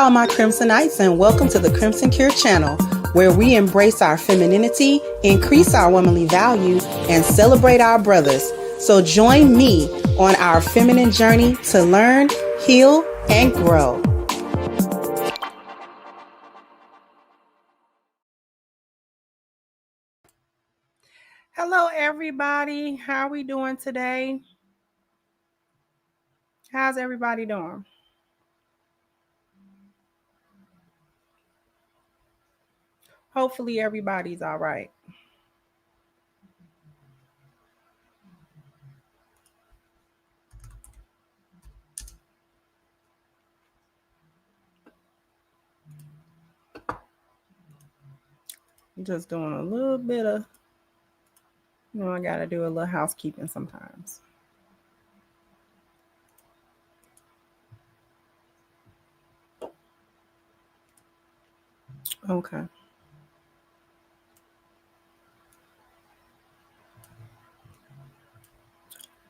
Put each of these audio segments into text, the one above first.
all my Crimsonites, and welcome to the Crimson Cure channel, where we embrace our femininity, increase our womanly value, and celebrate our brothers. So join me on our feminine journey to learn, heal, and grow. Hello, everybody. How are we doing today? How's everybody doing? Hopefully everybody's all right. I'm just doing a little bit of, I got to do a little housekeeping sometimes. Okay.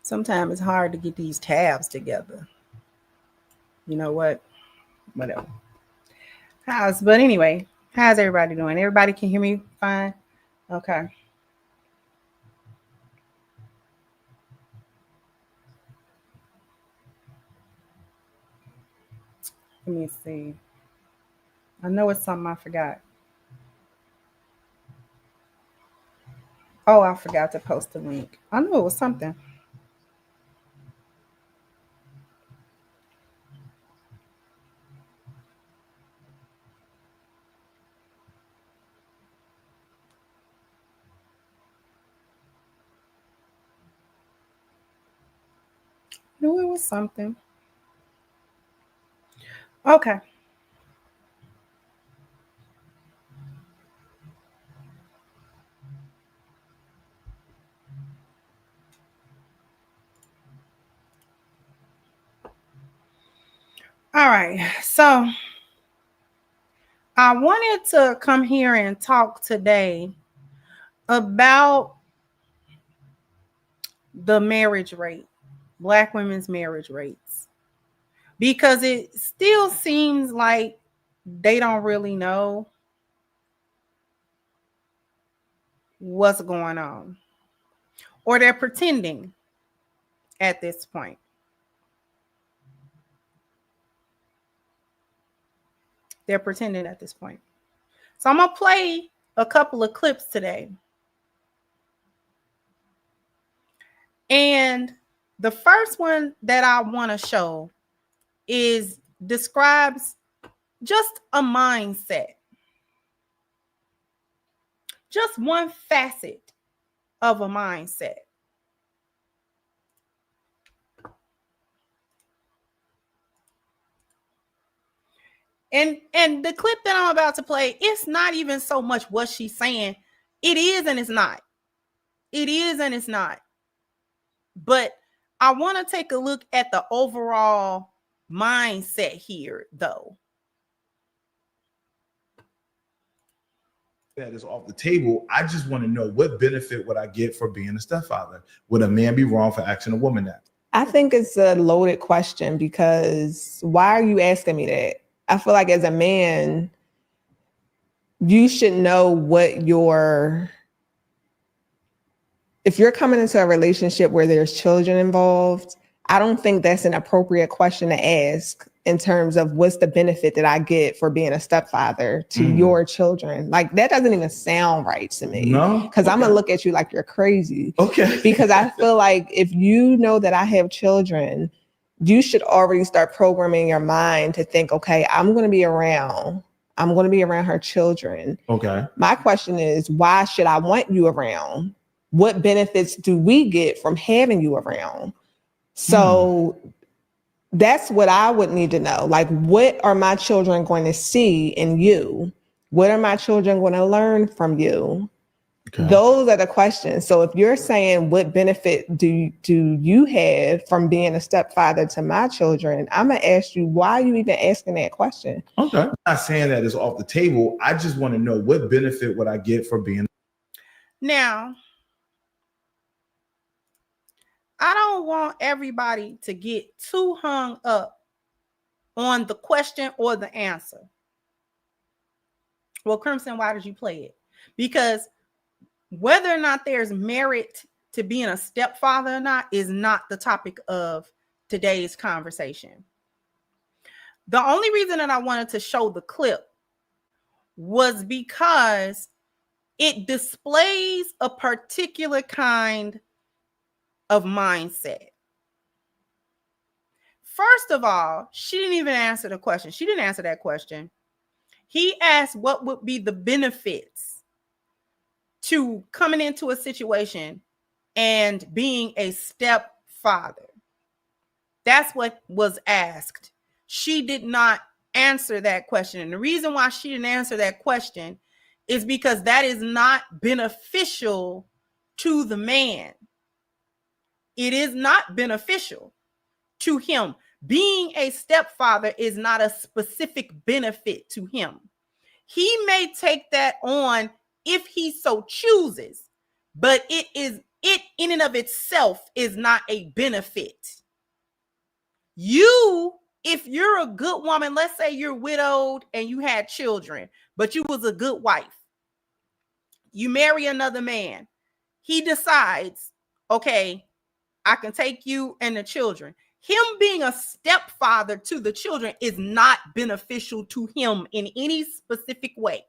Sometimes it's hard to get these tabs together. You know what? Whatever. But anyway, how's everybody doing? Everybody can hear me fine? Okay. Let me see. I know it's something I forgot. Oh, I forgot to post the link. I knew it was something. Knew it was something. Okay. All right. So I wanted to come here and talk today about the marriage rate, Black women's marriage rates, because it still seems like they don't really know what's going on, or they're pretending at this point. They're pretending at this point. So I'm going to play a couple of clips today. And the first one that I want to show describes just a mindset. Just one facet of a mindset. And the clip that I'm about to play, it's not even so much what she's saying. It is and it's not. It is and it's not. But I want to take a look at the overall mindset here, though. That is off the table. I just want to know, what benefit would I get for being a stepfather? Would a man be wrong for asking a woman that? I think it's a loaded question, because why are you asking me that? I feel like as a man, you should know if you're coming into a relationship where there's children involved, I don't think that's an appropriate question to ask in terms of what's the benefit that I get for being a stepfather to your children. Like, that doesn't even sound right to me. No? Because I'm going to look at you like you're crazy. Okay. Because I feel like if you know that I have children, you should already start programming your mind to think, okay, I'm going to be around her children. Okay. My question is, why should I want you around? What benefits do we get from having you around? So that's what I would need to know. Like, what are my children going to see in you? What are my children going to learn from you? Okay. Those are the questions. So if you're saying, what benefit do you have from being a stepfather to my children, I'm going to ask you, why are you even asking that question? Okay. I'm not saying that it's off the table. I just want to know, what benefit would I get for being. Now, I don't want everybody to get too hung up on the question or the answer. Well, Crimson, why did you play it? Because whether or not there's merit to being a stepfather or not is not the topic of today's conversation. The only reason that I wanted to show the clip was because it displays a particular kind of mindset. First of all, she didn't even answer the question. She didn't answer that question. He asked what would be the benefits to coming into a situation and being a stepfather. That's what was asked. She did not answer that question. And the reason why she didn't answer that question is because that is not beneficial to the man. It is not beneficial to him. Being a stepfather is not a specific benefit to him. He may take that on if he so chooses, but it in and of itself is not a benefit. You, if you're a good woman, let's say you're widowed and you had children, but you was a good wife. You marry another man. He decides, okay, I can take you and the children. Him being a stepfather to the children is not beneficial to him in any specific way.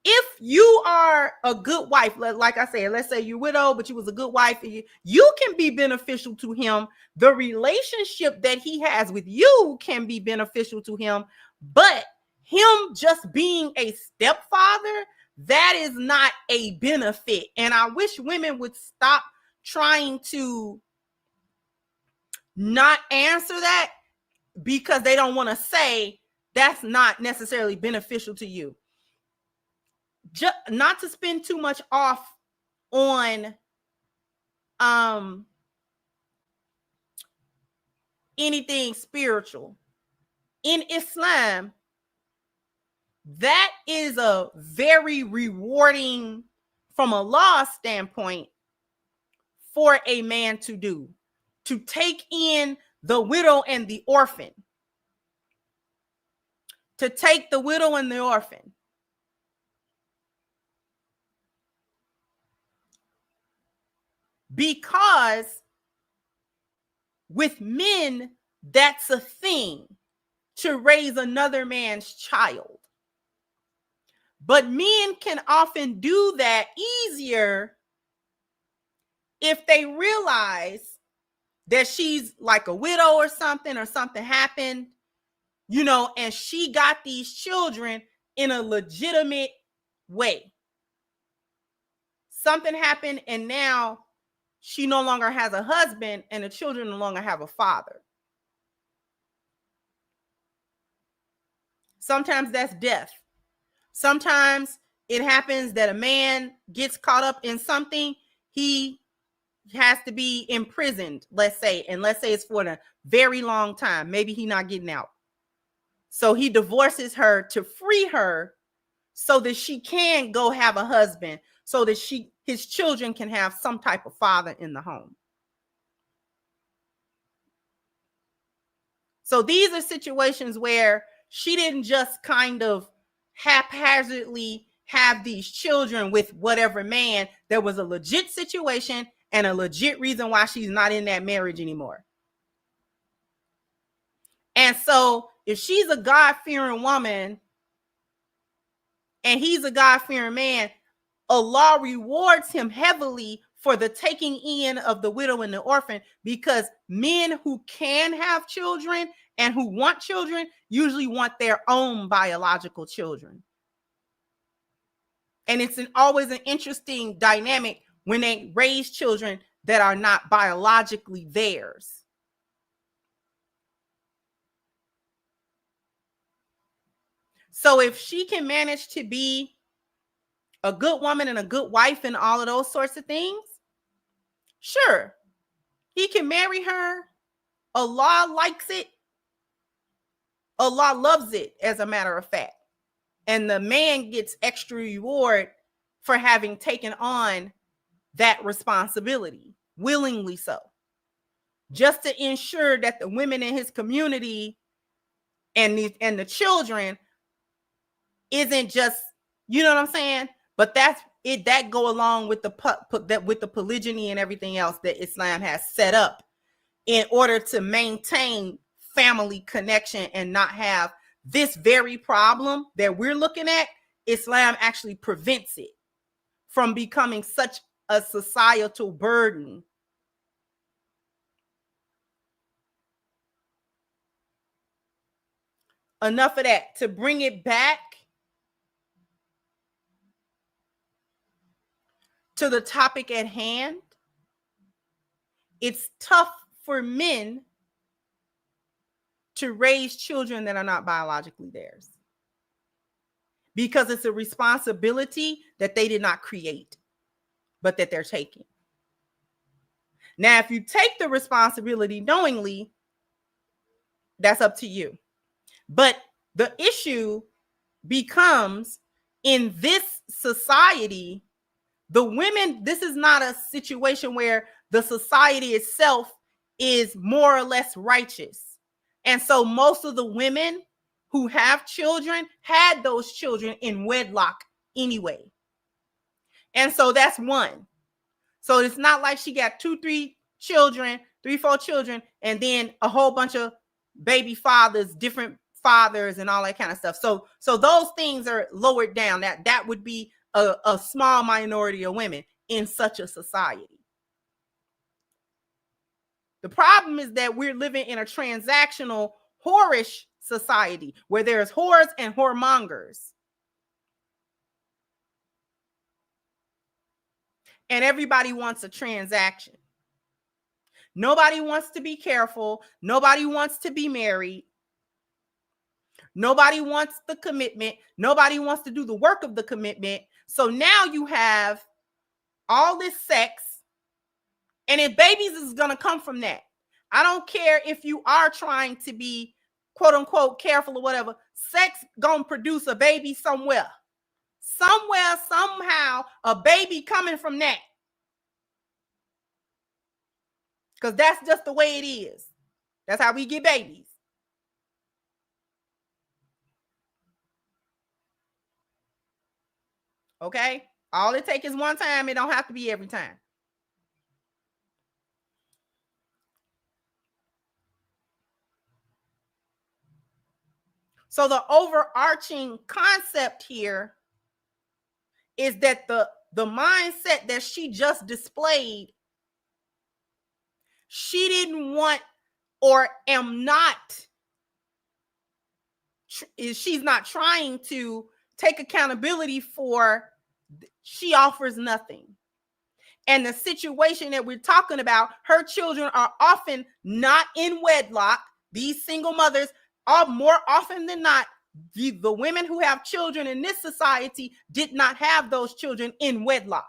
If you are a good wife, like I said, let's say you're widowed, but you was a good wife, you can be beneficial to him. The relationship that he has with you can be beneficial to him, but him just being a stepfather, that is not a benefit. And I wish women would stop trying to not answer that because they don't want to say that's not necessarily beneficial to you. Just not to spend too much off on anything spiritual. In Islam, that is a very rewarding, from a law standpoint, for a man to do, to take in the widow and the orphan. To take the widow and the orphan. Because with men, that's a thing, to raise another man's child. But men can often do that easier if they realize that she's like a widow or something happened, and she got these children in a legitimate way. Something happened and now she no longer has a husband and the children no longer have a father. Sometimes that's death. Sometimes it happens that a man gets caught up in something. He has to be imprisoned, let's say it's for a very long time. Maybe he's not getting out. So he divorces her to free her so that she can go have a husband, so that his children can have some type of father in the home. So these are situations where she didn't just kind of haphazardly have these children with whatever man. There was a legit situation and a legit reason why she's not in that marriage anymore. And so if she's a God-fearing woman and he's a God-fearing man, Allah rewards him heavily for the taking in of the widow and the orphan, because men who can have children and who want children usually want their own biological children. And it's always an interesting dynamic when they raise children that are not biologically theirs. So if she can manage to be a good woman and a good wife and all of those sorts of things, sure, he can marry her. Allah likes it. Allah loves it, as a matter of fact. And the man gets extra reward for having taken on that responsibility, willingly so. just to ensure that the women in his community and the children isn't just, you know what I'm saying? But that's it, that go along with the polygyny and everything else that Islam has set up in order to maintain family connection and not have this very problem that we're looking at. Islam actually prevents it from becoming such a societal burden. Enough of that. To bring it back to the topic at hand, it's tough for men to raise children that are not biologically theirs, because it's a responsibility that they did not create, but that they're taking. Now, if you take the responsibility knowingly, that's up to you. But the issue becomes, in this society, the women, this is not a situation where the society itself is more or less righteous. And so most of the women who have children had those children in wedlock anyway. And so that's one. So it's not like she got 3, 4 children, and then a whole bunch of baby fathers, different fathers, and all that kind of stuff. So those things are lowered down. That would be a small minority of women in such a society. The problem is that we're living in a transactional, whorish society where there's whores and whoremongers. And everybody wants a transaction. Nobody wants to be careful. Nobody wants to be married. Nobody wants the commitment. Nobody wants to do the work of the commitment. So now you have all this sex, and if babies is going to come from that. I don't care if you are trying to be quote unquote careful or whatever. Sex going to produce a baby somewhere. Somewhere, somehow, a baby coming from that. Because that's just the way it is. That's how we get babies. Okay? All it takes is one time. It don't have to be every time. So the overarching concept here is that the mindset that she just displayed, she didn't want or she's not trying to take accountability for. She offers nothing. And the situation that we're talking about, her children are often not in wedlock. These single mothers are more often than not, the women who have children in this society did not have those children in wedlock.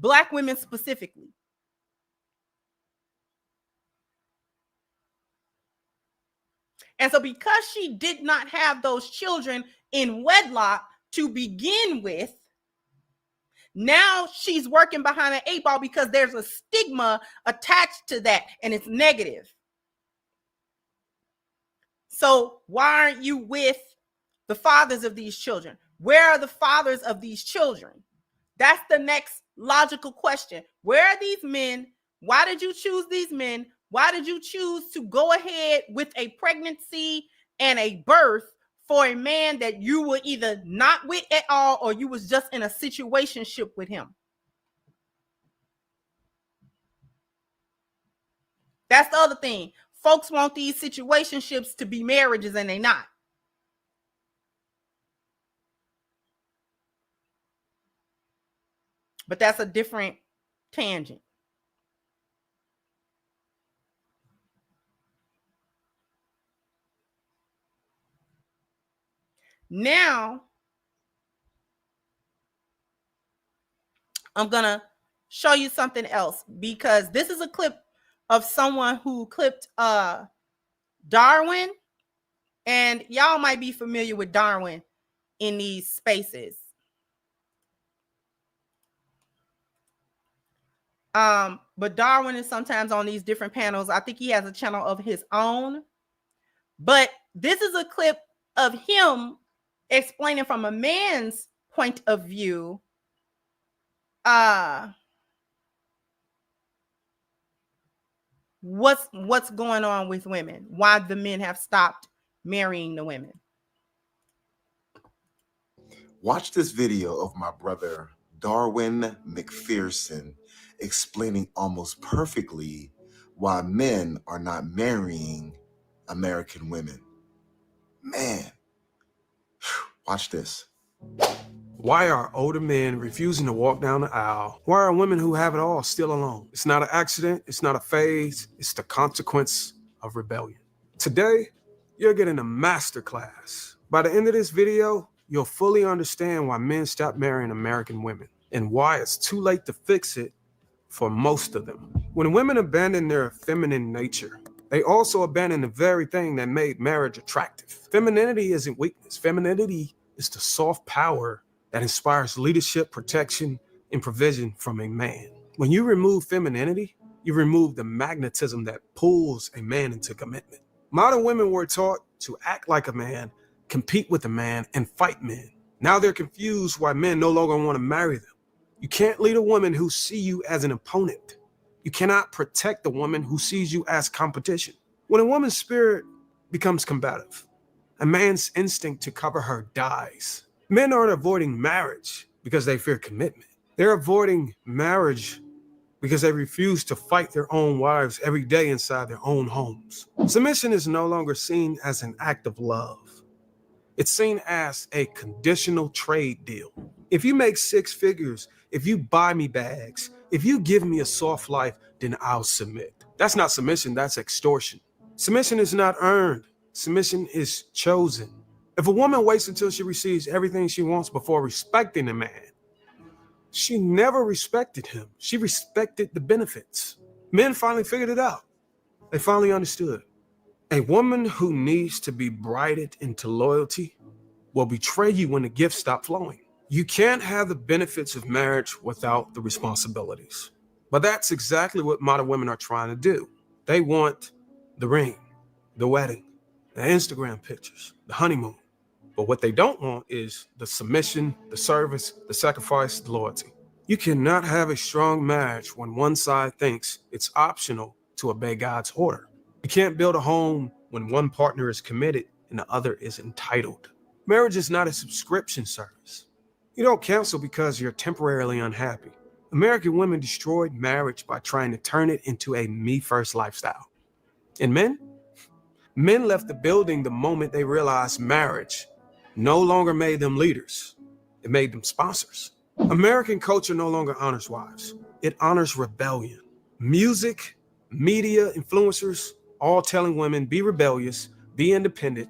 Black women specifically. And so because she did not have those children in wedlock to begin with, now she's working behind an 8 ball because there's a stigma attached to that, and it's negative. So why aren't you with the fathers of these children? Where are the fathers of these children? That's the next logical question. Where are these men? Why did you choose these men? Why did you choose to go ahead with a pregnancy and a birth for a man that you were either not with at all or you was just in a situationship with him? That's the other thing. Folks want these situationships to be marriages, and they not. But that's a different tangent. Now, I'm going to show you something else, because this is a clip of someone who clipped Darwin, and y'all might be familiar with Darwin in these but but Darwin is sometimes on these different panels. I think he has a channel of his own. But this is a clip of him explaining from a man's point of view what's going on with women, why the men have stopped marrying the women. Watch this video of my brother Darwin McPherson explaining almost perfectly why men are not marrying American women. Man, watch this. Why are older men refusing to walk down the aisle? Why are women who have it all still alone? It's not an accident. It's not a phase. It's the consequence of rebellion. Today, you're getting a masterclass. By the end of this video, you'll fully understand why men stop marrying American women and why it's too late to fix it for most of them. When women abandon their feminine nature, they also abandon the very thing that made marriage attractive. Femininity isn't weakness. Femininity is the soft power that inspires leadership, protection, and provision from a man. When you remove femininity, you remove the magnetism that pulls a man into commitment. Modern women were taught to act like a man, compete with a man, and fight men. Now they're confused why men no longer want to marry them. You can't lead a woman who sees you as an opponent. You cannot protect a woman who sees you as competition. When a woman's spirit becomes combative, a man's instinct to cover her dies. Men aren't avoiding marriage because they fear commitment. They're avoiding marriage because they refuse to fight their own wives every day inside their own homes. Submission is no longer seen as an act of love. It's seen as a conditional trade deal. If you make six figures, if you buy me bags, if you give me a soft life, then I'll submit. That's not submission, that's extortion. Submission is not earned. Submission is chosen. If a woman waits until she receives everything she wants before respecting a man, she never respected him. She respected the benefits. Men finally figured it out. They finally understood. A woman who needs to be bridled into loyalty will betray you when the gifts stop flowing. You can't have the benefits of marriage without the responsibilities. But that's exactly what modern women are trying to do. They want the ring, the wedding, the Instagram pictures, the honeymoon. But what they don't want is the submission, the service, the sacrifice, the loyalty. You cannot have a strong marriage when one side thinks it's optional to obey God's order. You can't build a home when one partner is committed and the other is entitled. Marriage is not a subscription service. You don't cancel because you're temporarily unhappy. American women destroyed marriage by trying to turn it into a me-first lifestyle. And men left the building the moment they realized marriage no longer made them leaders. It made them sponsors. American culture no longer honors wives. It honors rebellion. Music, media, influencers, all telling women, be rebellious, be independent,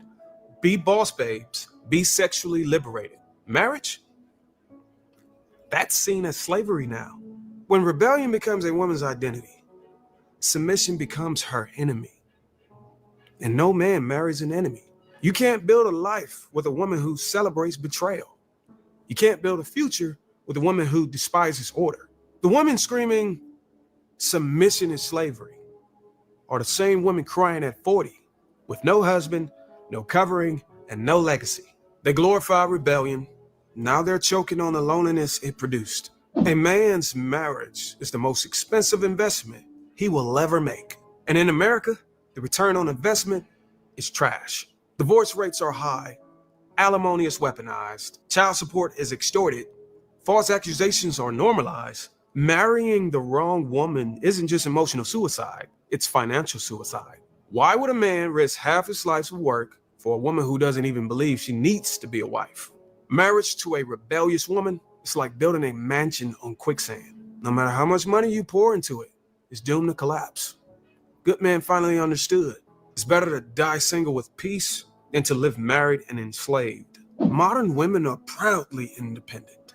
be boss babes, be sexually liberated. Marriage? That's seen as slavery now. When rebellion becomes a woman's identity, submission becomes her enemy. And no man marries an enemy. You can't build a life with a woman who celebrates betrayal. You can't build a future with a woman who despises order. The women screaming, submission is slavery, are the same women crying at 40 with no husband, no covering, and no legacy. They glorify rebellion. Now they're choking on the loneliness it produced. A man's marriage is the most expensive investment he will ever make. And in America, the return on investment is trash. Divorce rates are high. Alimony is weaponized. Child support is extorted. False accusations are normalized. Marrying the wrong woman isn't just emotional suicide, it's financial suicide. Why would a man risk half his life's work for a woman who doesn't even believe she needs to be a wife? Marriage to a rebellious woman is like building a mansion on quicksand. No matter how much money you pour into it, it's doomed to collapse. Good men finally understood. It's better to die single with peace than to live married and enslaved. Modern women are proudly independent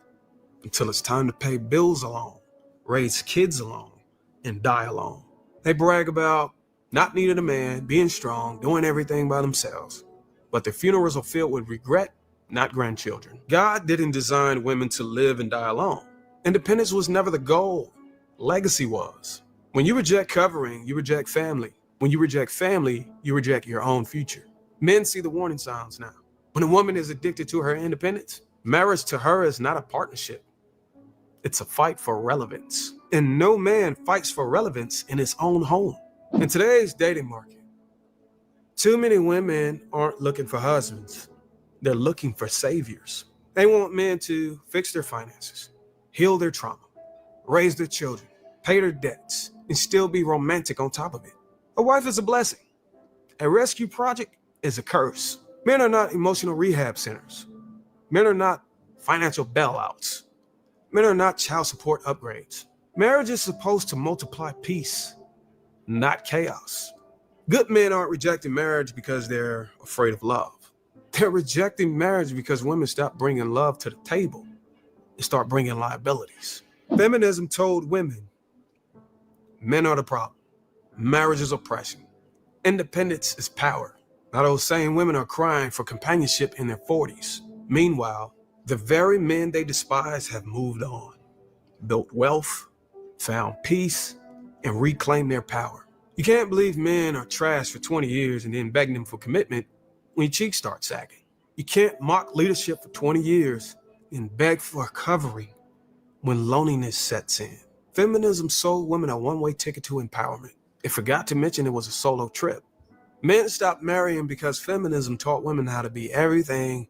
until it's time to pay bills alone, raise kids alone, and die alone. They brag about not needing a man, being strong, doing everything by themselves. But their funerals are filled with regret, not grandchildren. God didn't design women to live and die alone. Independence was never the goal. Legacy was. When you reject covering, you reject family. When you reject family, you reject your own future. Men see the warning signs now. When a woman is addicted to her independence, marriage to her is not a partnership. It's a fight for relevance. And no man fights for relevance in his own home. In today's dating market, too many women aren't looking for husbands. They're looking for saviors. They want men to fix their finances, heal their trauma, raise their children, pay their debts, and still be romantic on top of it. A wife is a blessing. A rescue project is a curse. Men are not emotional rehab centers. Men are not financial bailouts. Men are not child support upgrades. Marriage is supposed to multiply peace, not chaos. Good men aren't rejecting marriage because they're afraid of love. They're rejecting marriage because women stop bringing love to the table and start bringing liabilities. Feminism told women, men are the problem. Marriage is oppression. Independence is power. Now those same women are crying for companionship in their 40s. Meanwhile, the very men they despise have moved on, built wealth, found peace, and reclaimed their power. You can't believe men are trash for 20 years and then begging them for commitment when your cheeks start sagging. You can't mock leadership for 20 years and beg for a covering when loneliness sets in. Feminism sold women a one-way ticket to empowerment. It forgot to mention it was a solo trip. Men stopped marrying because feminism taught women how to be everything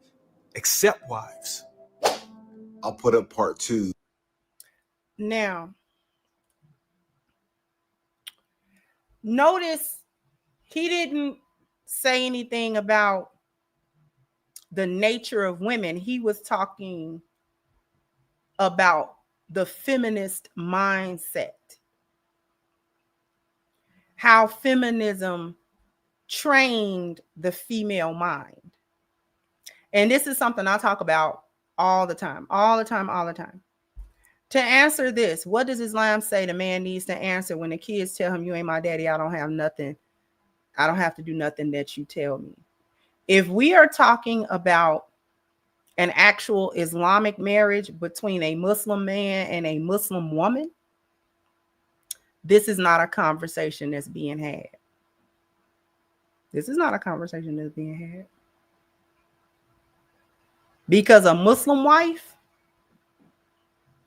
except wives. I'll put up part 2. Now, notice he didn't say anything about the nature of women. He was talking about the feminist mindset, how feminism trained the female mind. And this is something I talk about all the time. To answer this, what does Islam say the man needs to answer when the kids tell him, you ain't my daddy, I don't have nothing. I don't have to do nothing that you tell me. If we are talking about an actual Islamic marriage between a Muslim man and a Muslim woman, this is not a conversation that's being had. This is not a conversation that's being had. Because a Muslim wife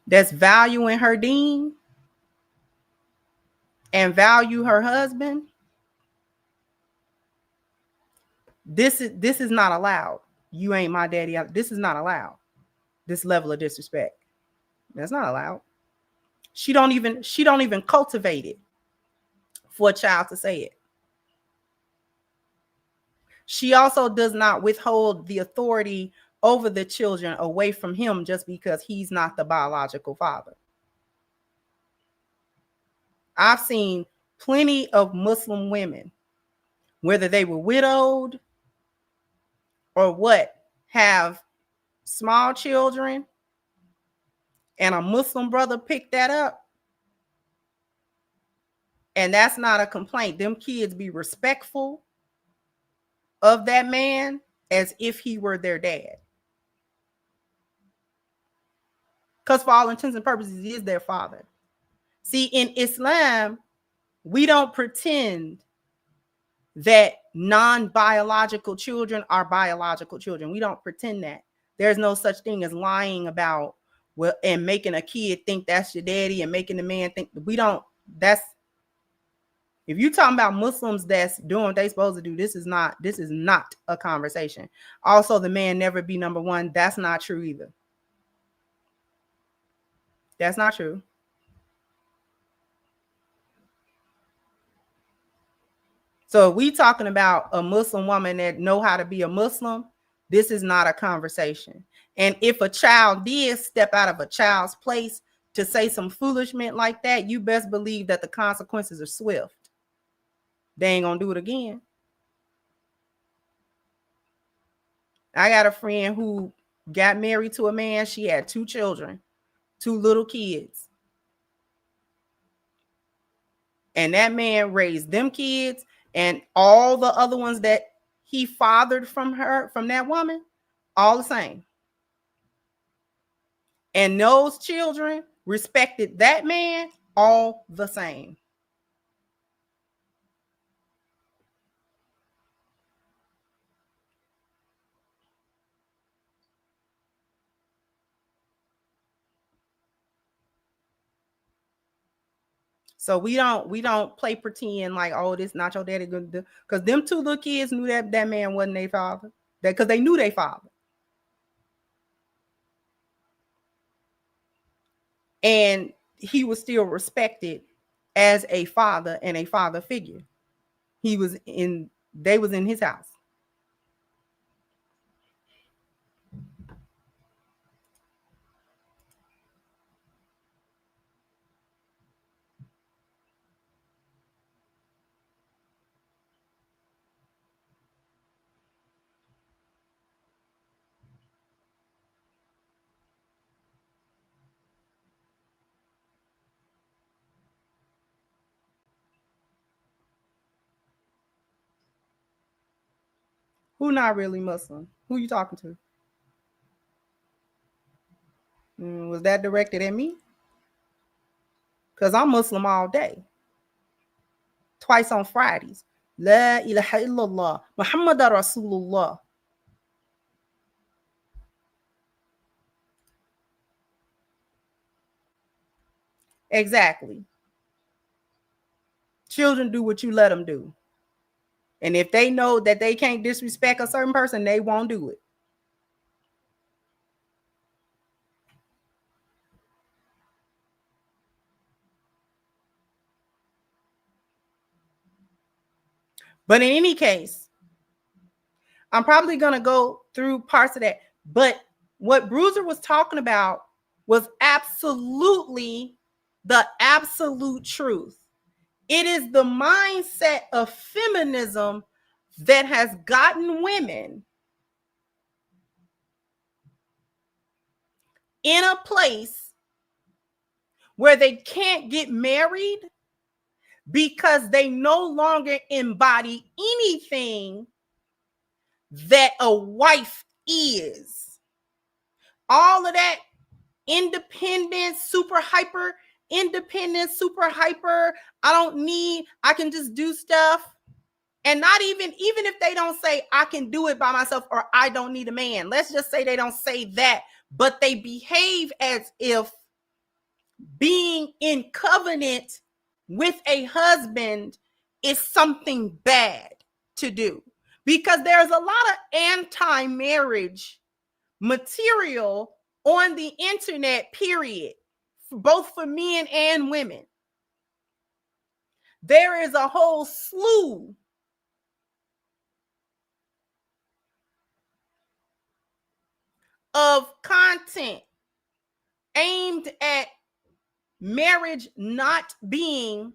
that's valuing her deen and value her husband, this is not allowed. You ain't my daddy. This is not allowed. This level of disrespect. That's not allowed. She don't even cultivate it for a child to say it. She also does not withhold the authority over the children away from him just because he's not the biological father. I've seen plenty of Muslim women, whether they were widowed or what, have small children, and a Muslim brother picked that up. And that's not a complaint. Them kids be respectful of that man as if he were their dad. Because for all intents and purposes, he is their father. See, in Islam, we don't pretend that non-biological children are biological children. We don't pretend that. There's no such thing as lying about, well, and making a kid think that's your daddy and making the man think. We don't. That's, if you're talking about Muslims that's doing what they supposed to do, this is not a conversation. Also, the man never be number one. That's not true either. That's not true. So if we talking about a Muslim woman that know how to be a Muslim, this is not a conversation. And if a child did step out of a child's place to say some foolishness like that, you best believe that the consequences are swift. They ain't gonna do it again. I got a friend who got married to a man. She had 2 children, 2 little kids. And that man raised them kids and all the other ones that he fathered from that woman, all the same. And those children respected that man all the same. So we don't play pretend like, oh, this not your daddy, because them two little kids knew that man wasn't their father. That because they knew their father. And he was still respected as a father and a father figure. They was in his house. Who not really Muslim? Who you talking to? Was that directed at me? Because I'm Muslim all day. Twice on Fridays. La ilaha illallah. Muhammad Rasulullah. Exactly. Children do what you let them do. And if they know that they can't disrespect a certain person, they won't do it. But in any case, I'm probably going to go through parts of that. But what Bruiser was talking about was absolutely the absolute truth. It is the mindset of feminism that has gotten women in a place where they can't get married because they no longer embody anything that a wife is. All of that independent, super hyper independent, super hyper, I can just do stuff. And not even if they don't say I can do it by myself or I don't need a man. Let's just say they don't say that, but they behave as if being in covenant with a husband is something bad to do, because there's a lot of anti-marriage material on the internet, period, both for men and women. There is a whole slew of content aimed at marriage not being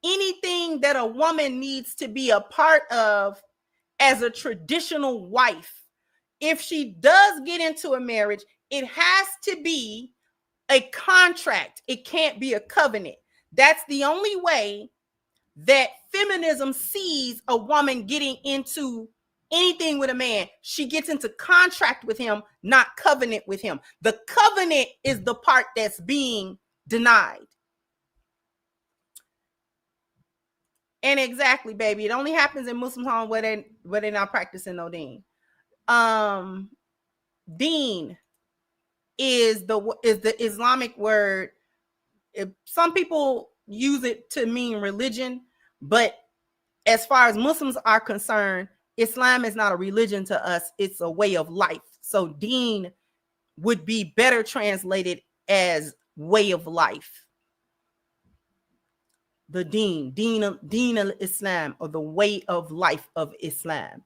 anything that a woman needs to be a part of as a traditional wife. If she does get into a marriage, it has to be a contract. It can't be a covenant. That's the only way that feminism sees a woman getting into anything with a man. She gets into contract with him, not covenant with him. The covenant is the part that's being denied. And exactly, baby, it only happens in Muslim homes where they're not practicing no deen. Deen is the Islamic word. Some people use it to mean religion, but as far as Muslims are concerned, Islam is not a religion to us. It's a way of life. So deen would be better translated as way of life. The deen of Islam, or the way of life of Islam.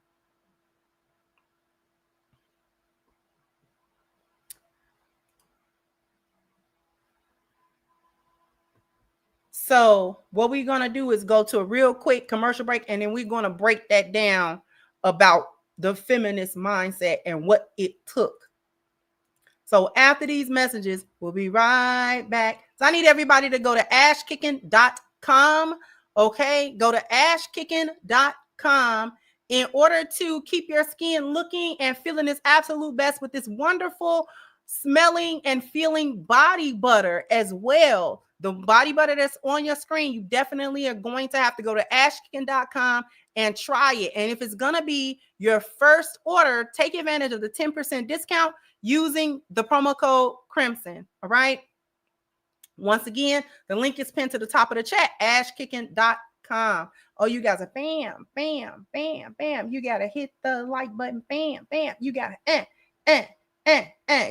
So what we're going to do is go to a real quick commercial break, and then we're going to break that down about the feminist mindset and what it took. So after these messages, we'll be right back. So I need everybody to go to ashkicking.com. Okay, go to ashkicking.com in order to keep your skin looking and feeling its absolute best with this wonderful smelling and feeling body butter as well. The body butter that's on your screen, you definitely are going to have to go to ashkicking.com and try it. And if it's going to be your first order, take advantage of the 10% discount using the promo code Crimson. All right. Once again, the link is pinned to the top of the chat, ashkicking.com. Oh, you guys are bam, bam, bam, bam. You got to hit the like button. Bam, bam. You got to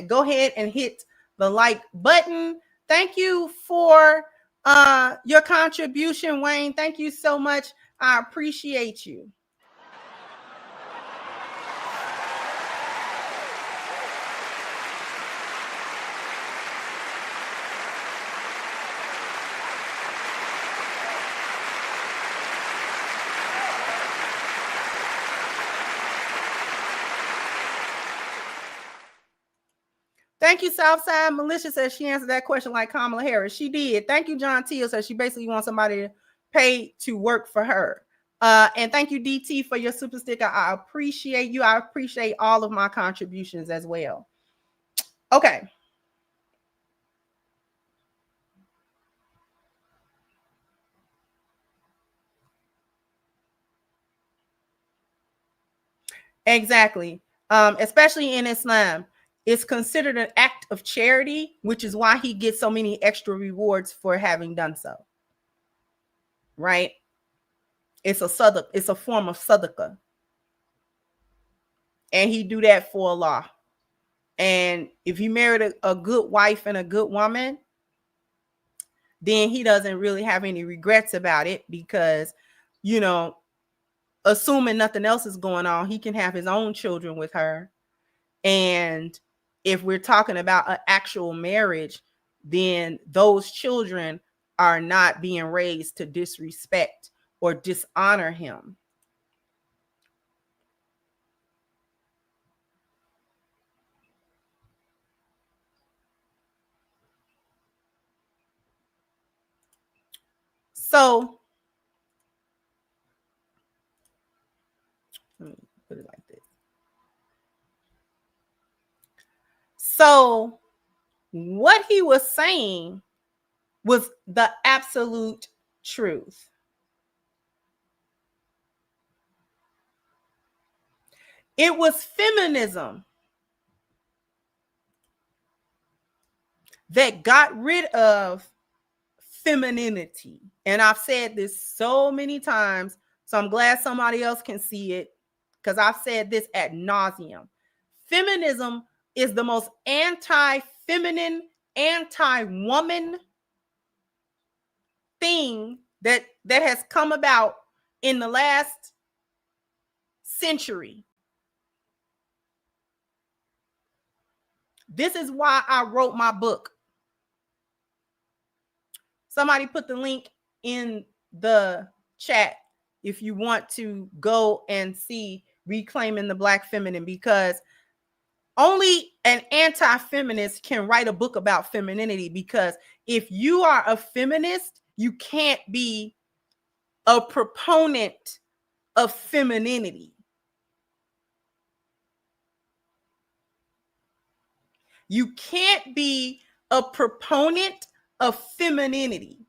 go ahead and hit the like button. Thank you for your contribution, Wayne. Thank you so much. I appreciate you. Thank you, Southside. Militia says she answered that question like Kamala Harris. She did. Thank you, John Teal says she basically wants somebody to pay to work for her. And thank you, DT, for your super sticker. I appreciate you. I appreciate all of my contributions as well. Okay. Exactly. Especially in Islam. It's considered an act of charity, which is why he gets so many extra rewards for having done so. Right? It's a sadaqah, it's a form of sadaqah. And he do that for Allah. And if he married a good wife and a good woman, then he doesn't really have any regrets about it because, you know, assuming nothing else is going on, he can have his own children with her. And if we're talking about an actual marriage, then those children are not being raised to disrespect or dishonor him. So, let me put it like this. So, what he was saying was the absolute truth. It was feminism that got rid of femininity. And I've said this so many times, so I'm glad somebody else can see it because I've said this ad nauseum. Feminism is the most anti-feminine, anti-woman thing that has come about in the last century. This is why I wrote my book. Somebody put the link in the chat if you want to go and see Reclaiming the Black Feminine, because only an anti-feminist can write a book about femininity, because if you are a feminist, you can't be a proponent of femininity. You can't be a proponent of femininity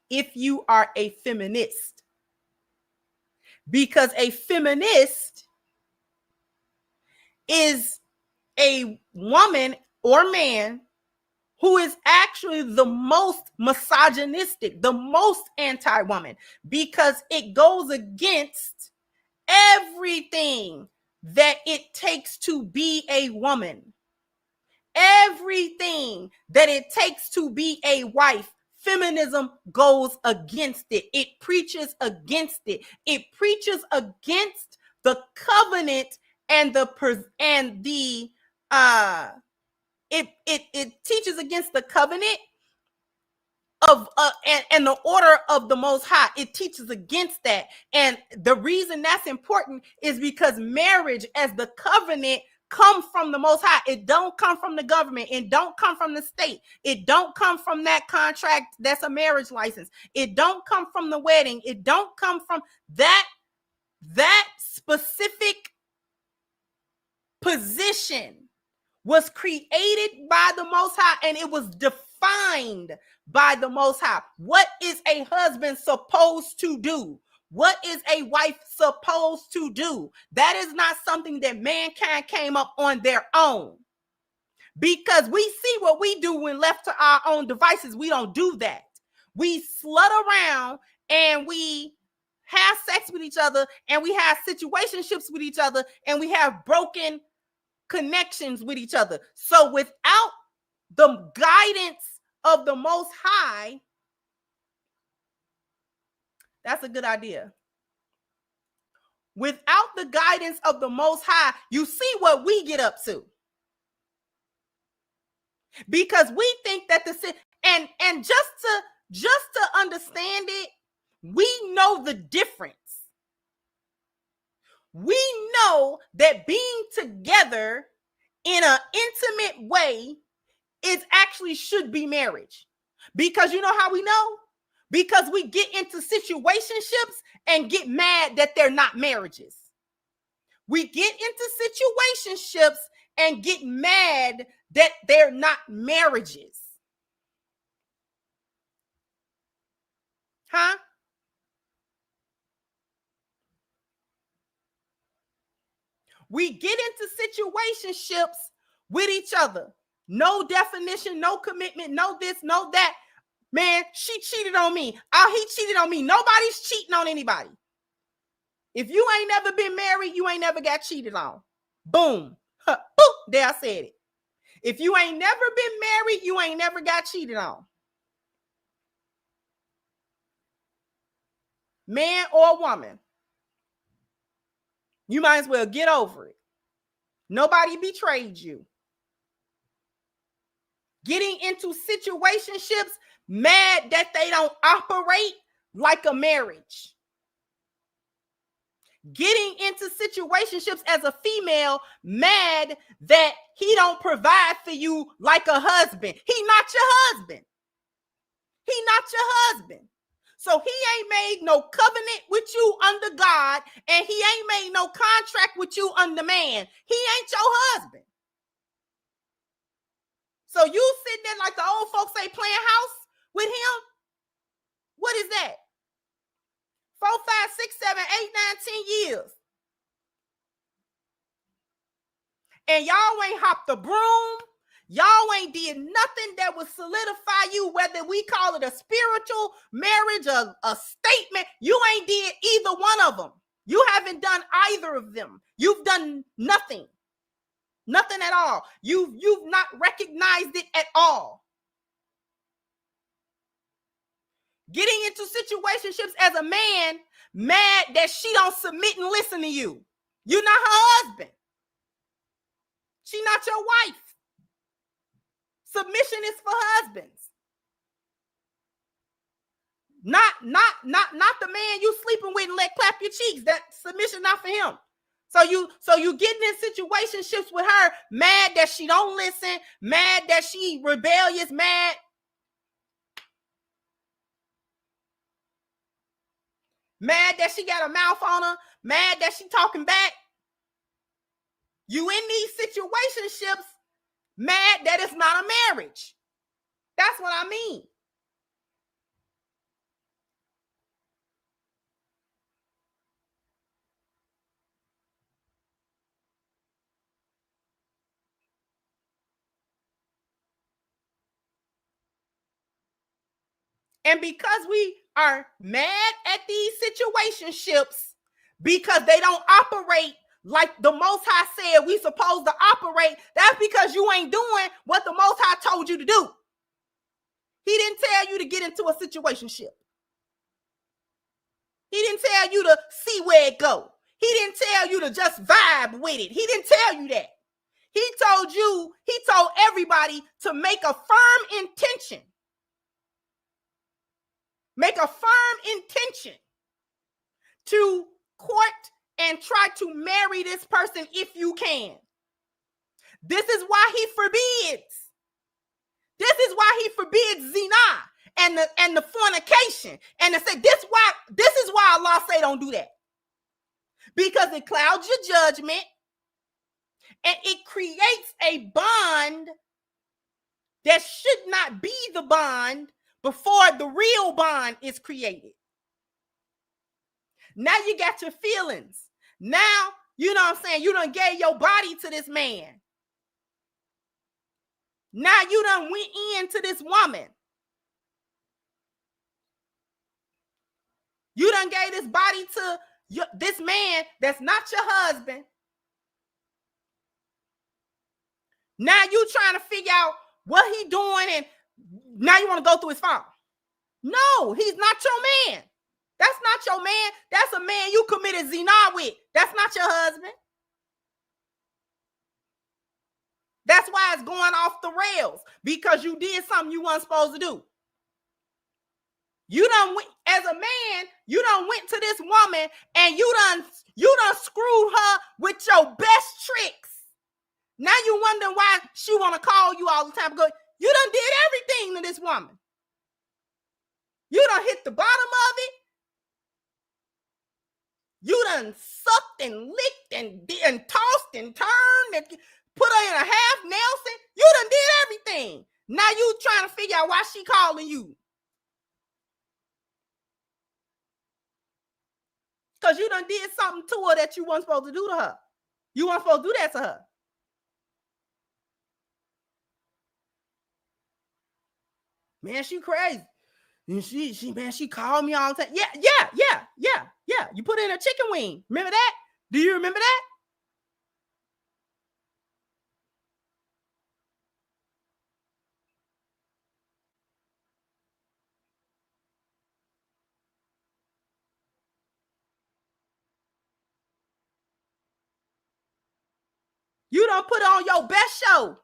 if you are a feminist, because a feminist is a woman or man who is actually the most misogynistic, the most anti-woman, because it goes against everything that it takes to be a woman. Everything that it takes to be a wife, feminism goes against it. It preaches against it. It preaches against the covenant and it teaches against the covenant of and the order of the Most High. It teaches against that. And the reason that's important is because marriage as the covenant come from the Most High. It don't come from the government. It don't come from the state. It don't come from that contract that's a marriage license. It don't come from the wedding. It don't come from that specific position was created by the Most High, and it was defined by the Most High. What is a husband supposed to do? What is a wife supposed to do? That is not something that mankind came up on their own. because we see what we do when left to our own devices. We don't do that. We slut around and we have sex with each other and we have situationships with each other and we have broken connections with each other. So without the guidance of the Most High, that's a good idea. Without the guidance of the Most High, you see what we get up to. Because we think that and just to understand it, we know the difference. We know that being together in an intimate way is actually should be marriage. Because you know how we know? Because we get into situationships and get mad that they're not marriages. We get into situationships and get mad that they're not marriages. Huh? We get into situationships with each other. No definition, no commitment, no this, no that. Man, she cheated on me. Oh, he cheated on me. Nobody's cheating on anybody. If you ain't never been married, you ain't never got cheated on. Boom. Huh. Boop. There, I said it. If you ain't never been married, you ain't never got cheated on. Man or woman. You might as well get over it. Nobody betrayed you. Getting into situationships, mad that they don't operate like a marriage. Getting into situationships as a female, mad that he don't provide for you like a husband. He not your husband. He not your husband. So he ain't made no covenant with you under God, and he ain't made no contract with you under man. He ain't your husband. So you sitting there like the old folks say, playing house with him? What is that? 4, 5, 6, 7, 8, 9, 10 years. And y'all ain't hopped the broom. Y'all ain't did nothing that would solidify you, whether we call it a spiritual marriage, a statement. You ain't did either one of them. You haven't done either of them. You've done nothing. Nothing at all. You've not recognized it at all. Getting into situationships as a man, mad that she don't submit and listen to you. You're not her husband. She's not your wife. Submission is for husbands. Not the man you sleeping with and let clap your cheeks. That submission not for him. So you getting in situationships with her, mad that she don't listen, mad that she rebellious, mad that she got a mouth on her, mad that she talking back. You in these situationships, mad that it's not a marriage. That's what I mean. And because we are mad at these situationships, because they don't operate like the Most High said we supposed to operate, that's because you ain't doing what the Most High told you to do. He didn't tell you to get into a situationship. He didn't tell you to see where it go. He didn't tell you to just vibe with it. He didn't tell you that. He told everybody to make a firm intention. Make a firm intention to court and try to marry this person if you can. This is why he forbids. This is why he forbids zina and the fornication. And to say this is why Allah say don't do that. Because it clouds your judgment and it creates a bond that should not be the bond before the real bond is created. Now you got your feelings. Now, you know what I'm saying, you done gave your body to this man. Now you done went into this woman. You done gave this body to this man that's not your husband. Now you trying to figure out what he doing, and now you want to go through his phone. No, he's not your man. That's not your man. That's a man you committed zina with. That's not your husband. That's why it's going off the rails, because you did something you weren't supposed to do. You done went, as a man, you done went to this woman and you done screwed her with your best tricks. Now you wondering why she want to call you all the time. Because you done did everything to this woman. You done hit the bottom of it. You done sucked and licked and tossed and turned and put her in a half Nelson. You done did everything. Now you trying to figure out why she calling you. Because you done did something to her that you weren't supposed to do to her. You weren't supposed to do that to her. Man, she crazy. And she called me all the time. Yeah. You put in a chicken wing. Remember that? Do you remember that? You don't put on your best show.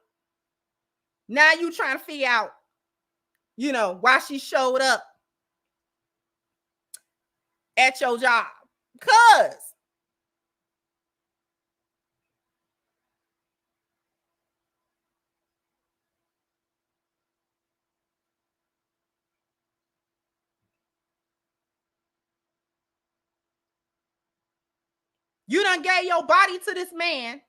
Now you trying to figure out, why she showed up at your job. Cause you done gave your body to this man.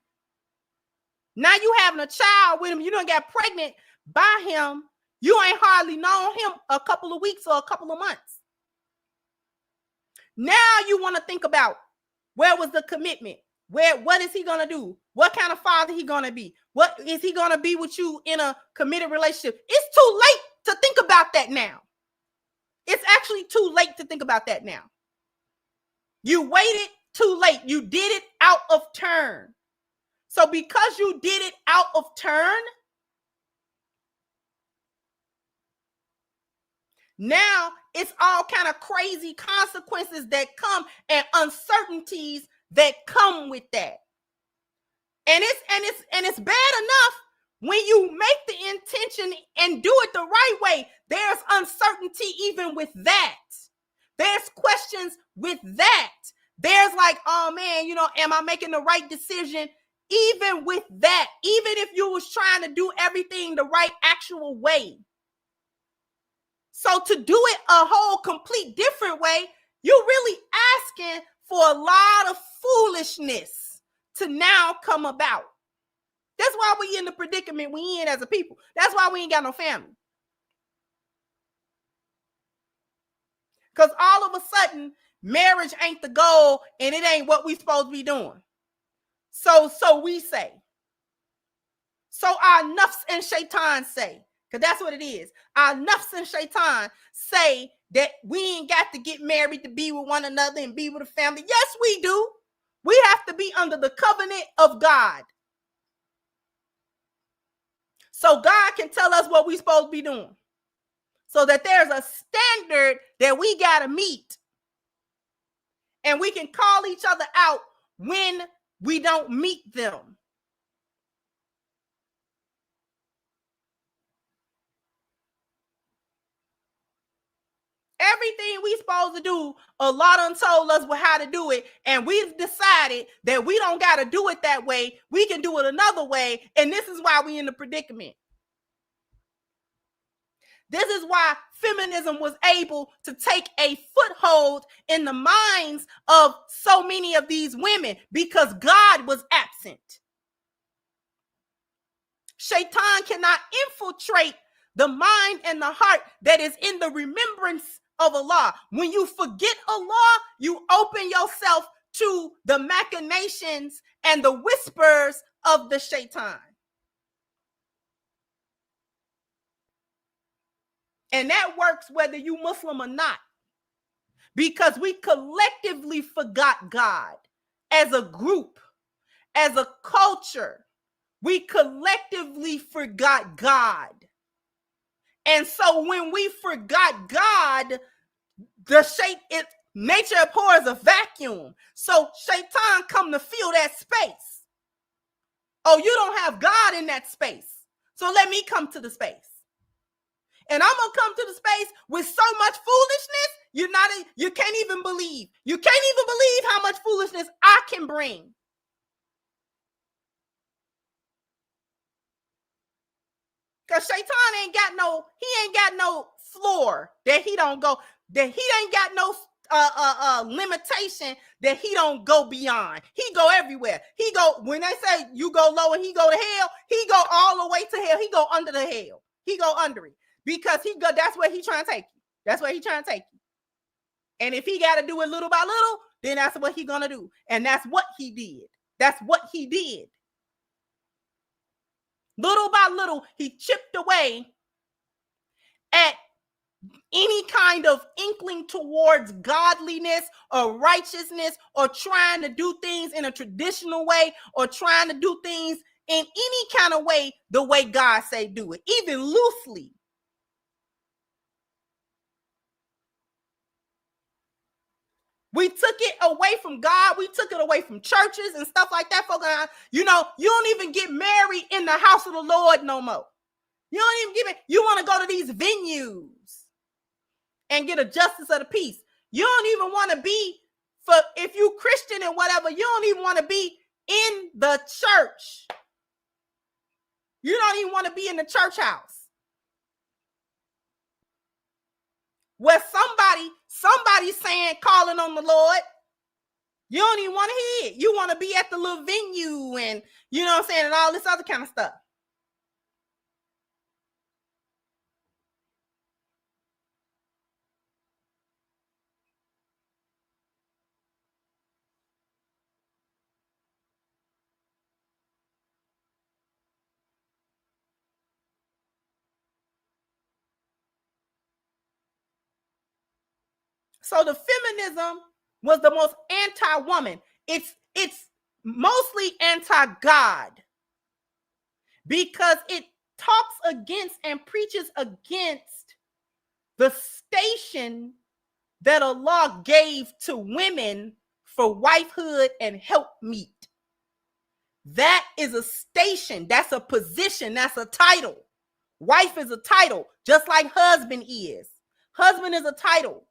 Now you having a child with him. You done got pregnant by him. You ain't hardly known him a couple of weeks or a couple of months. Now you want to think about, where was the commitment? What is he going to do? What kind of father he going to be? What is he going to be with you in a committed relationship? It's too late to think about that now. It's actually too late to think about that now. You waited too late. You did it out of turn. So because you did it out of turn, now it's all kind of crazy consequences that come and uncertainties that come with that. And it's bad enough when you make the intention and do it the right way. There's uncertainty even with that. There's questions with that. There's like, oh man, am I making the right decision? Even with that, even if you was trying to do everything the right actual way. So to do it a whole complete different way, you're really asking for a lot of foolishness to now come about. That's why we in the predicament we in as a people. That's why we ain't got no family. Because all of a sudden, marriage ain't the goal and it ain't what we supposed to be doing. So we say. So our nafs and shaitan say, because that's what it is. Our nafs and shaitan say that we ain't got to get married to be with one another and be with a family. Yes, we do. We have to be under the covenant of God. So God can tell us what we're supposed to be doing. So that there's a standard that we got to meet. And we can call each other out when we don't meet them. Everything we supposed to do, Allah done told us how to do it, and we've decided that we don't got to do it that way. We can do it another way, and this is why we in the predicament. This is why feminism was able to take a foothold in the minds of so many of these women, because God was absent. Shaitan cannot infiltrate the mind and the heart that is in the remembrance of Allah. When you forget Allah, you open yourself to the machinations and the whispers of the shaitan. And that works whether you Muslim or not, because we collectively forgot God as a group, as a culture. We collectively forgot God. And so when we forgot God, nature abhors a vacuum. So Shaitan come to fill that space. Oh, you don't have God in that space, so let me come to the space. And I'm gonna come to the space with so much foolishness, you can't even believe. You can't even believe how much foolishness I can bring. Because Shaitan ain't got no floor that he don't go, that he ain't got no limitation that he don't go beyond. He go everywhere. He go, when they say you go low and he go to hell, he go all the way to hell. He go under the hell. He go under it. Because that's where he trying to take you. That's where he trying to take you. And if he got to do it little by little, then that's what he gonna do. And that's what he did. That's what he did. Little by little, he chipped away at any kind of inkling towards godliness or righteousness, or trying to do things in a traditional way, or trying to do things in any kind of way the way God say do it, even loosely. We took it away from God. We took it away from churches and stuff like that. Folks, you don't even get married in the house of the Lord no more. You don't even you want to go to these venues and get a justice of the peace. You don't even want to be, if you Christian and whatever, you don't even want to be in the church. You don't even want to be in the church house where somebody's saying, calling on the Lord. You don't even want to hear it. You want to be at the little venue and, you know what I'm saying, and all this other kind of stuff. So the feminism was the most anti-woman. It's mostly anti-God, because it talks against and preaches against the station that Allah gave to women for wifehood and helpmeet. That is a station. That's a position. That's a title. Wife is a title, just like husband is. Husband is a title.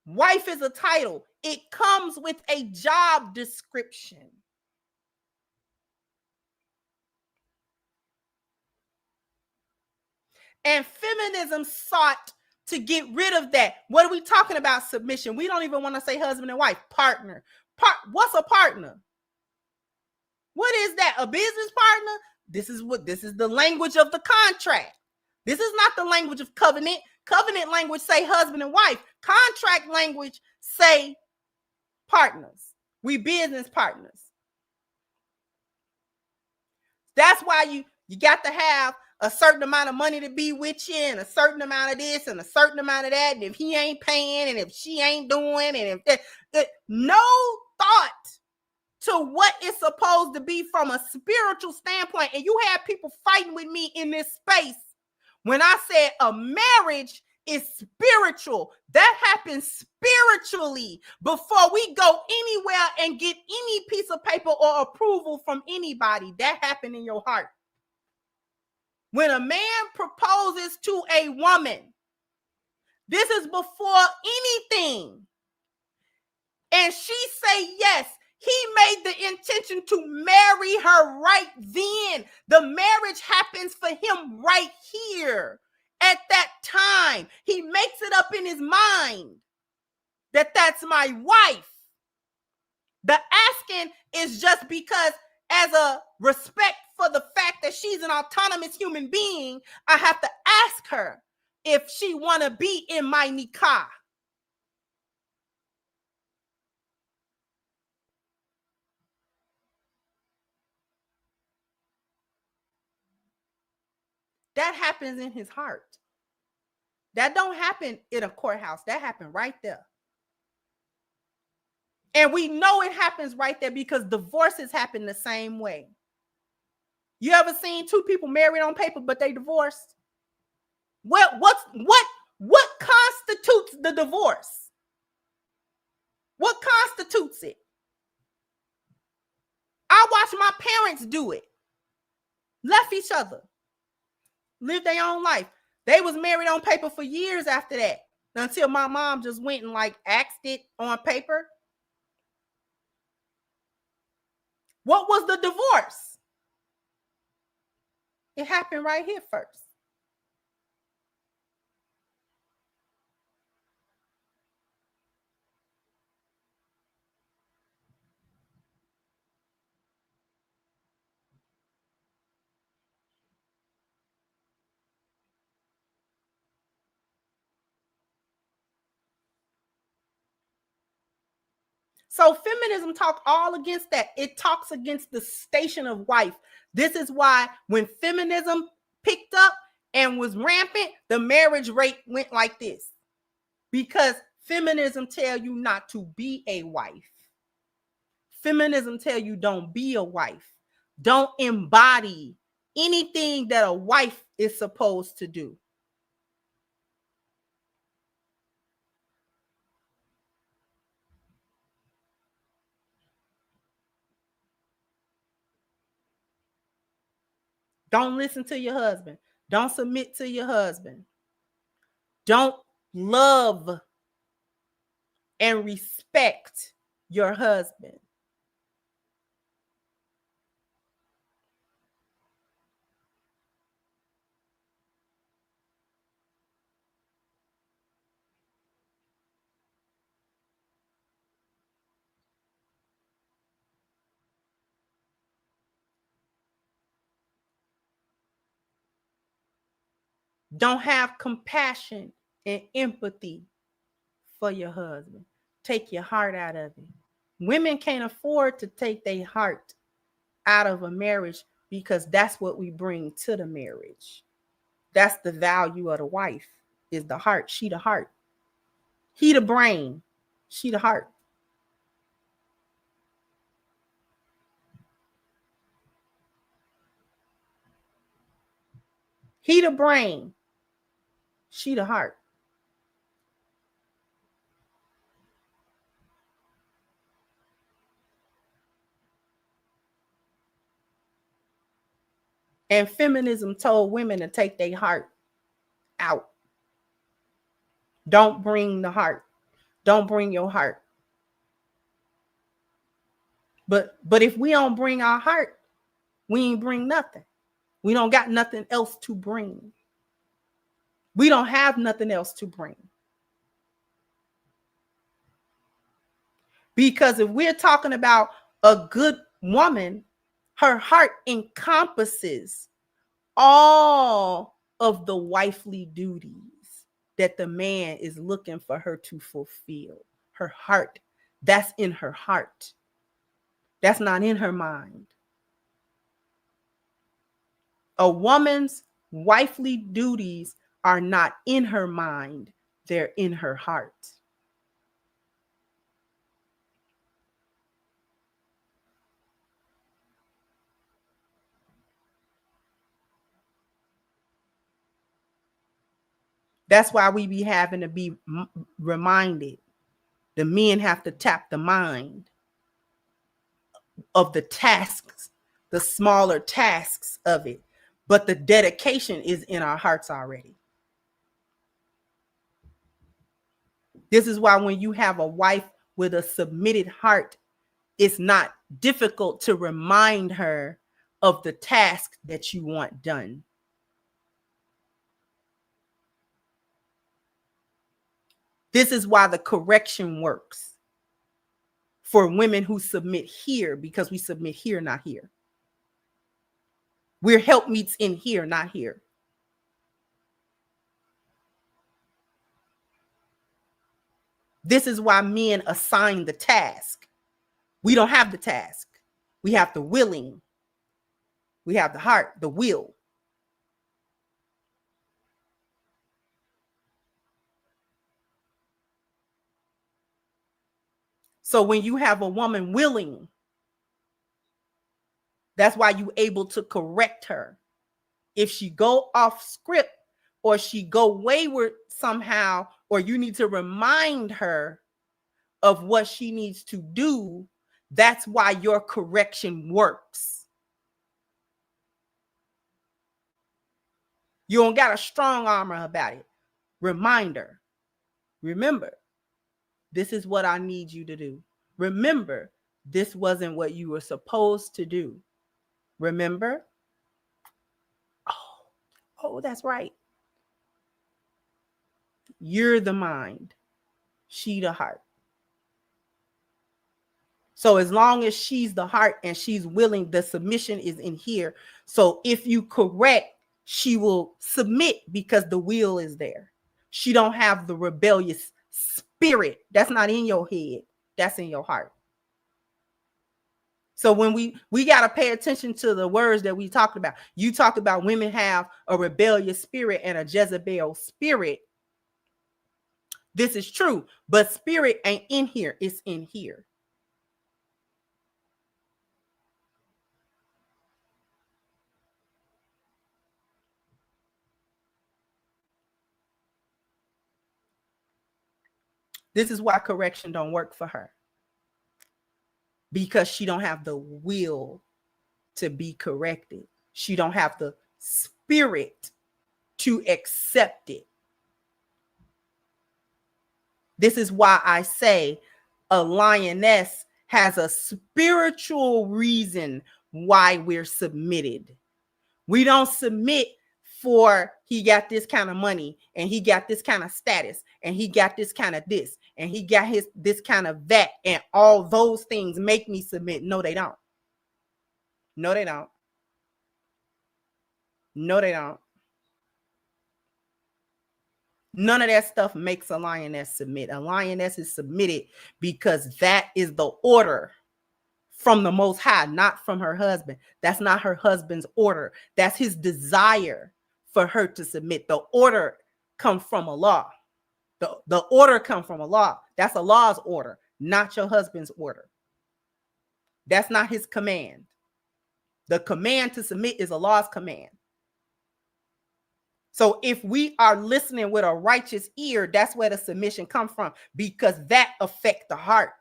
Wife is a title. It comes with a job description. And feminism sought to get rid of that. What are we talking about? Submission. We don't even want to say husband and wife. Partner. What's a partner? What is that? A business partner? This is the language of the contract. This is not the language of covenant. Covenant language say husband and wife. Contract language say partners. We business partners. That's why you got to have a certain amount of money to be with you, and a certain amount of this and a certain amount of that. And if he ain't paying, and if she ain't doing, and if no thought to what it's supposed to be from a spiritual standpoint. And you have people fighting with me in this space when I said a marriage is spiritual. That happens spiritually before we go anywhere and get any piece of paper or approval from anybody. That happened in your heart. When a man proposes to a woman, this is before anything, and she say yes, he made the intention to marry her right then. The marriage happens for him right here at that time. He makes it up in his mind that that's my wife. The asking is just because, as a respect for the fact that she's an autonomous human being, I have to ask her if she want to be in my nikah. That happens in his heart. That don't happen in a courthouse. That happened right there. And we know it happens right there because divorces happen the same way. You ever seen two people married on paper, but they divorced? What constitutes the divorce? What constitutes it? I watched my parents do it. Left each other. Lived their own life. They was married on paper for years after that. Until my mom just went and like axed it on paper. What was the divorce? It happened right here first. So feminism talks all against that. It talks against the station of wife. This is why when feminism picked up and was rampant, the marriage rate went like this. Because feminism tell you not to be a wife. Feminism tell you don't be a wife. Don't embody anything that a wife is supposed to do. Don't listen to your husband. Don't submit to your husband. Don't love and respect your husband. Don't have compassion and empathy for your husband. Take your heart out of it. Women can't afford to take their heart out of a marriage because that's what we bring to the marriage. That's the value of the wife, is the heart. She the heart. He the brain. She the heart. He the brain. She the heart. And feminism told women to take their heart out. Don't bring the heart. Don't bring your heart. But if we don't bring our heart, we ain't bring nothing. We don't got nothing else to bring. We don't have nothing else to bring. Because if we're talking about a good woman, her heart encompasses all of the wifely duties that the man is looking for her to fulfill. Her heart, that's in her heart. That's not in her mind. A woman's wifely duties are not in her mind, they're in her heart. That's why we be having to be reminded. The men have to tap the mind of the tasks, the smaller tasks of it. But the dedication is in our hearts already. This is why when you have a wife with a submitted heart, it's not difficult to remind her of the task that you want done. This is why the correction works for women who submit here, because we submit here, not here. We're helpmeets in here, not here. This is why men assign the task. We don't have the task. We have the willing. We have the heart, the will. So when you have a woman willing, that's why you able to correct her. If she go off script or she go wayward somehow, or you need to remind her of what she needs to do, that's why your correction works. You don't got a strong armor about it. Reminder. Remember, this is what I need you to do. Remember, this wasn't what you were supposed to do. Remember? Oh, that's right. You're the mind. She the heart. So as long as she's the heart and she's willing, the submission is in here. So if you correct, she will submit because the will is there. She don't have the rebellious spirit. That's not in your head. That's in your heart. So when we got to pay attention to the words that we talked about. You talked about women have a rebellious spirit and a Jezebel spirit. This is true, but spirit ain't in here. It's in here. This is why correction don't work for her. Because she don't have the will to be corrected. She don't have the spirit to accept it. This is why I say a lioness has a spiritual reason why we're submitted. We don't submit for he got this kind of money and he got this kind of status and he got this kind of this and he got this kind of that, and all those things make me submit. No, they don't. No, they don't. No, they don't. None of that stuff makes a lioness submit. A lioness is submitted because that is the order from the Most High, not from her husband. That's not her husband's order. That's his desire for her to submit. The order comes from Allah. The order comes from Allah. That's Allah's order, not your husband's order. That's not his command. The command to submit is Allah's command. So if we are listening with a righteous ear, that's where the submission comes from, because that affects the heart.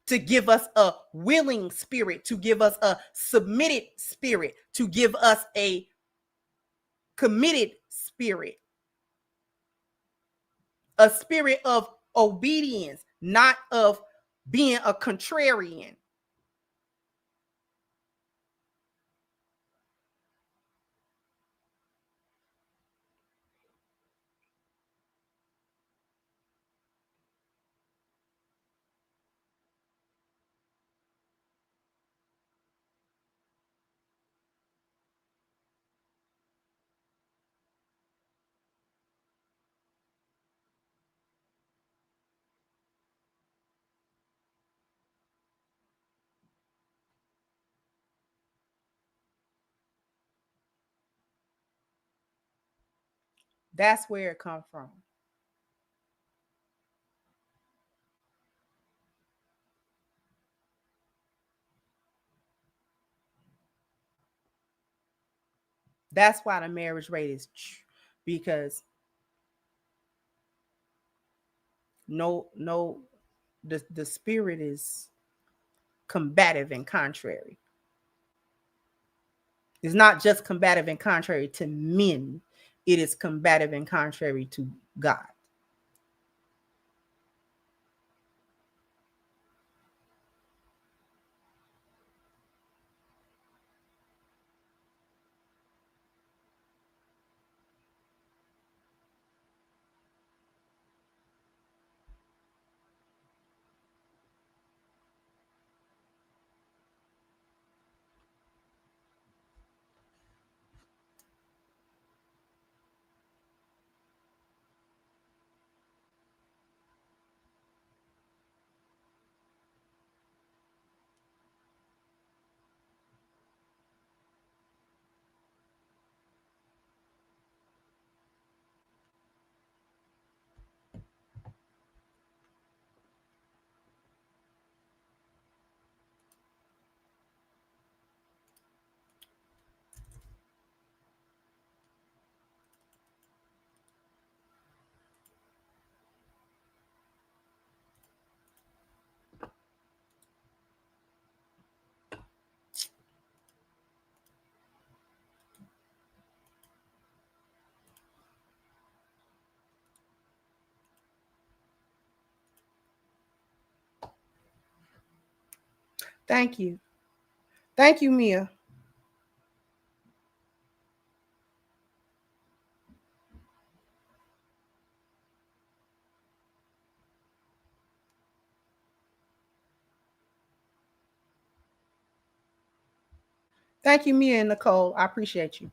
To give us a willing spirit, to give us a submitted spirit, to give us a committed spirit, a spirit of obedience, not of being a contrarian. That's where it comes from. That's why the marriage rate is, because the spirit is combative and contrary. It's not just combative and contrary to men. It is combative and contrary to God. Thank you. Thank you, Mia. Thank you, Mia and Nicole. I appreciate you.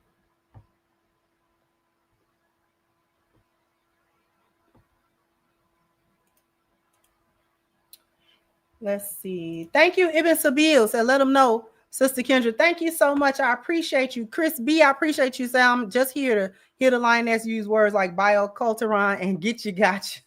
Let's see. Thank you, Ibn Sabil. So let them know, Sister Kendra. Thank you so much. I appreciate you. Chris B, I appreciate you. Sam, I'm just here to hear the lioness use words like bioculturon and get you, gotcha.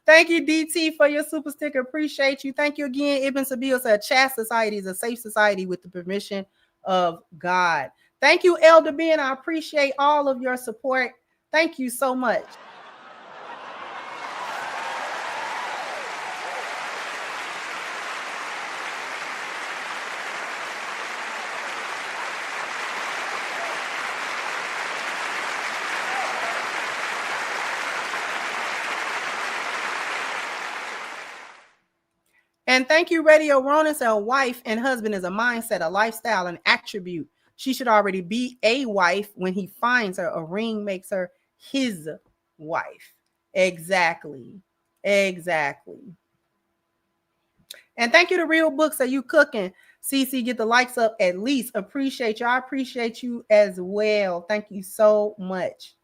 Thank you, DT, for your super sticker. Appreciate you. Thank you again. Ibn Sabil said, Chast society is a safe society with the permission of God. Thank you, Elder Ben. I appreciate all of your support. Thank you so much. And thank you, Radio Ronan. A wife and husband is a mindset, a lifestyle, an attribute. She should already be a wife when he finds her. A ring makes her his wife. Exactly. Exactly. And thank you to Real Books. Are you cooking? CC, get the likes up at least. Appreciate you. I appreciate you as well. Thank you so much.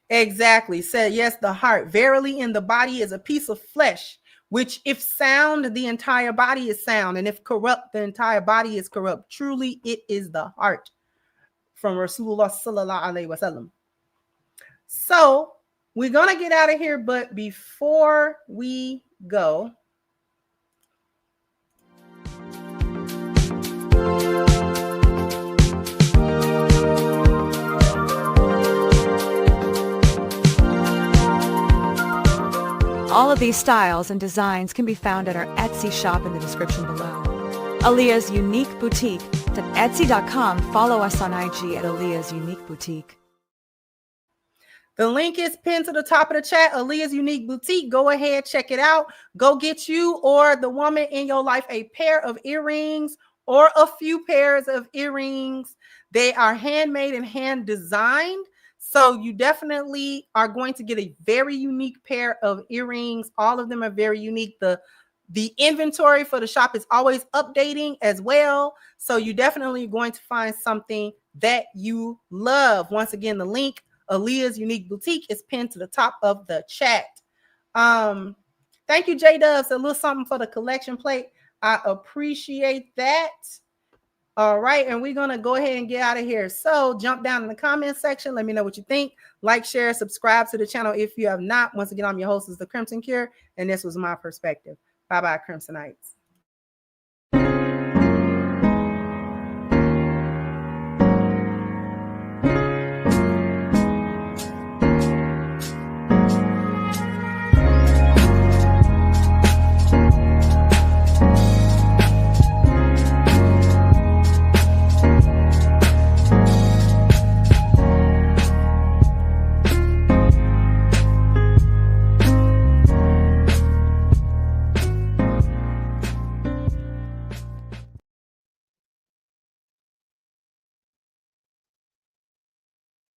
Exactly. Said, yes, the heart. Verily, in the body is a piece of flesh, which if sound, the entire body is sound. And if corrupt, the entire body is corrupt. Truly, it is the heart. From Rasulullah sallallahu alaihi wasallam. So we're going to get out of here. But before we go, all of these styles and designs can be found at our Etsy shop in the description below. Aaliyah's Unique Boutique. At Etsy.com. Follow us on IG at Aaliyah's Unique Boutique. the link is pinned to the top of the chat. Aaliyah's Unique Boutique. Go ahead, check it out. Go get you or the woman in your life a pair of earrings or a few pairs of earrings. They are handmade and hand designed. So you definitely are going to get a very unique pair of earrings. All of them are very unique. The inventory for the shop is always updating as well. So you definitely are going to find something that you love. Once again, the link, Aaliyah's Unique Boutique, is pinned to the top of the chat. Thank you, J-Dubs. A little something for the collection plate. I appreciate that. All right, and we're going to go ahead and get out of here. So jump down in the comment section. Let me know what you think. Like, share, subscribe to the channel if you have not. Once again, I'm your host, is The Crimson Cure, and this was my perspective. Bye-bye, Crimsonites.